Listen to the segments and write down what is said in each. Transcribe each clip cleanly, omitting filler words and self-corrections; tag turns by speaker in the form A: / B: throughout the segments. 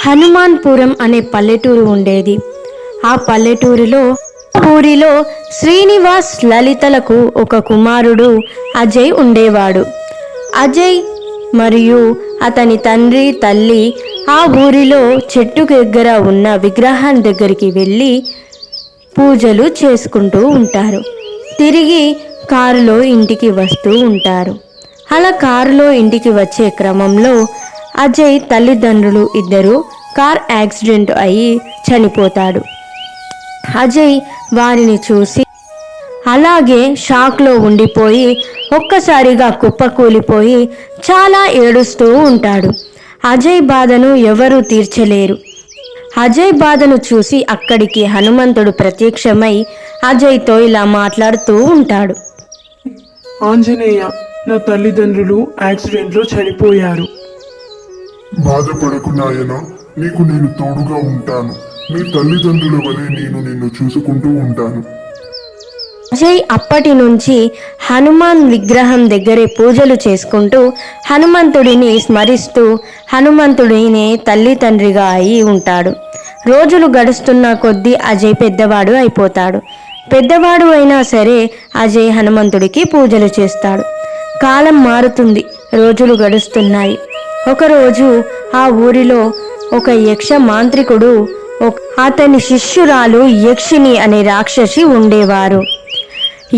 A: హనుమాన్పురం అనే పల్లెటూరు ఉండేది. ఆ ఊరిలో శ్రీనివాస్ లలితలకు ఒక కుమారుడు అజయ్ ఉండేవాడు. అజయ్ మరియు అతని తండ్రి తల్లి ఆ ఊరిలో చెట్టు దగ్గర ఉన్న విగ్రహం దగ్గరికి వెళ్ళి పూజలు చేసుకుంటూ ఉంటారు. తిరిగి కారులో ఇంటికి వస్తూ ఉంటారు. అలా కారులో ఇంటికి వచ్చే క్రమంలో అజయ్ తల్లిదండ్రులు ఇద్దరు కార్ యాక్సిడెంట్ అయ్యి చనిపోతాడు. అజయ్ వారిని చూసి అలాగే షాక్లో ఉండిపోయి ఒక్కసారిగా కుప్పకూలిపోయి చాలా ఏడుస్తూ ఉంటాడు. అజయ్ బాధను ఎవరూ తీర్చలేరు. అజయ్ బాధను చూసి అక్కడికి హనుమంతుడు ప్రత్యక్షమై అజయ్తో ఇలా మాట్లాడుతూ ఉంటాడు.
B: ఆంజనేయ, నా తల్లిదండ్రులు యాక్సిడెంట్లో చనిపోయారు.
C: బాధపడకు నాయనా, నీకు నేను తోడుగా ఉంటాను. నీ తల్లిదండ్రుల వలె నేను నిన్ను చూసుకుంటూ ఉంటాను.
A: అజయ్ అప్పటి నుంచి హనుమాన్ విగ్రహం దగ్గరే పూజలు చేసుకుంటూ హనుమంతుడిని స్మరిస్తూ హనుమంతుడిని తల్లి తండ్రిగా అయి ఉంటాడు. రోజులు గడుస్తున్న కొద్దీ అజయ్ పెద్దవాడు అయిపోతాడు. పెద్దవాడు అయినా సరే అజయ్ హనుమంతుడికి పూజలు చేస్తాడు. కాలం మారుతుంది, రోజులు గడుస్తున్నాయి. ఒకరోజు ఆ ఊరిలో ఒక యక్ష మాంత్రికుడు అతని శిష్యురాలు యక్షిని అనే రాక్షసి ఉండేవారు.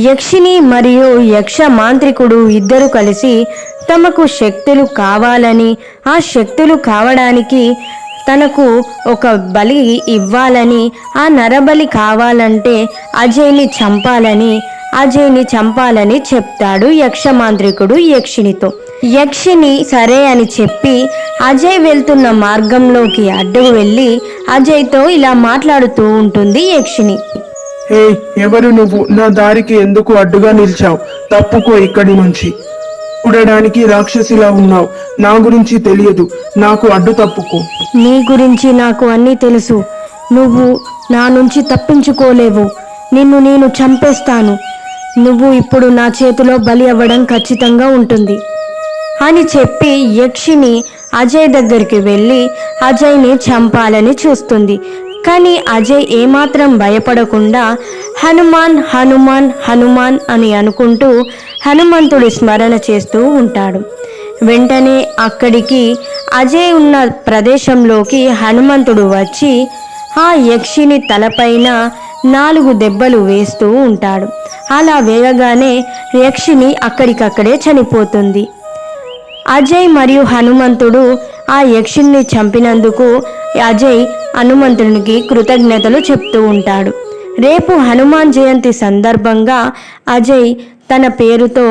A: యక్షిని మరియు యక్ష మాంత్రికుడు ఇద్దరు కలిసి తమకు శక్తులు కావాలని, ఆ శక్తులు కావడానికి తనకు ఒక బలి ఇవ్వాలని, ఆ నరబలి కావాలంటే అజయ్ని చంపాలని చెప్తాడు యక్షమాంత్రికుడు యక్షినితో. యక్షిని సరే అని చెప్పి అజయ్ వెళ్తున్న మార్గంలోకి అడ్డుకు వెళ్ళి అజయ్తో ఇలా మాట్లాడుతూ ఉంటుంది యక్షిని.
B: హే, ఎవరు నువ్వు? నా దారికి ఎందుకు అడ్డుగా నిలిచావు? తప్పుకో ఇక్కడి నుంచి. చూడడానికి రాక్షసిలా ఉన్నావు. నా గురించి తెలియదు, నాకు అడ్డు తప్పుకో.
A: నీ గురించి నాకు అన్నీ తెలుసు. నువ్వు నా నుంచి తప్పించుకోలేవు. నిన్ను నేను చంపేస్తాను. నువ్వు ఇప్పుడు నా చేతిలో బలి అవ్వడం ఖచ్చితంగా ఉంటుంది అని చెప్పి యక్షిని అజయ్ దగ్గరికి వెళ్ళి అజయ్ని చంపాలని చూస్తుంది. కానీ అజయ్ ఏమాత్రం భయపడకుండా హనుమాన్ హనుమాన్ హనుమాన్ అని అనుకుంటూ హనుమంతుడి స్మరణ చేస్తూ ఉంటాడు. వెంటనే అక్కడికి అజయ్ ఉన్న ప్రదేశంలోకి హనుమంతుడు వచ్చి ఆ యక్షిని తలపైన 4 దెబ్బలు వేస్తూ ఉంటాడు. అలా వేయగానే యక్షిని అక్కడికక్కడే చనిపోతుంది. అజయ్ మరియు హనుమంతుడు ఆ యక్షిని చంపినందుకు అజయ్ హనుమంతునికి కృతజ్ఞతలు చెప్తూ ఉంటాడు. రేపు హనుమాన్ జయంతి సందర్భంగా అజయ్ తన పేరుతో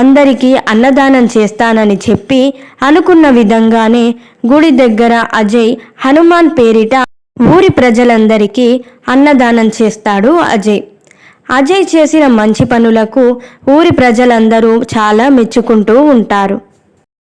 A: అందరికీ అన్నదానం చేస్తానని చెప్పి అనుకున్న విధంగానే గుడి దగ్గర అజయ్ హనుమాన్ పేరిట ఊరి ప్రజలందరికీ అన్నదానం చేస్తాడు. అజయ్ చేసిన మంచి పనులకు ఊరి ప్రజలందరూ చాలా మెచ్చుకుంటూ ఉంటారు.